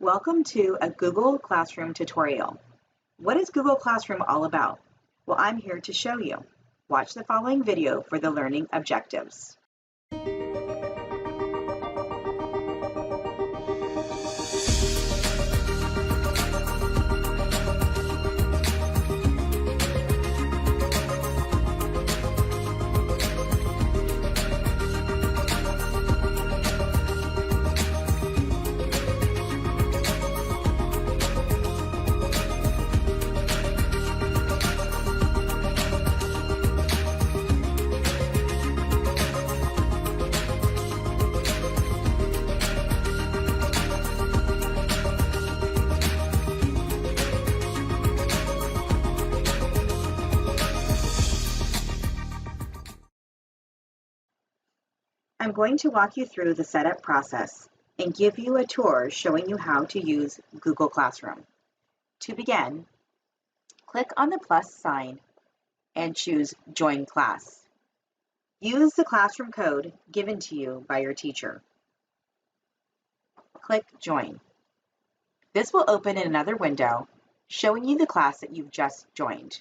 Welcome to a Google Classroom tutorial. What is Google Classroom all about? Well, I'm here to show you. Watch the following video for the learning objectives. I'm going to walk you through the setup process and give you a tour showing you how to use Google Classroom. To begin, click on the plus sign and choose Join Class. Use the classroom code given to you by your teacher. Click Join. This will open in another window showing you the class that you've just joined.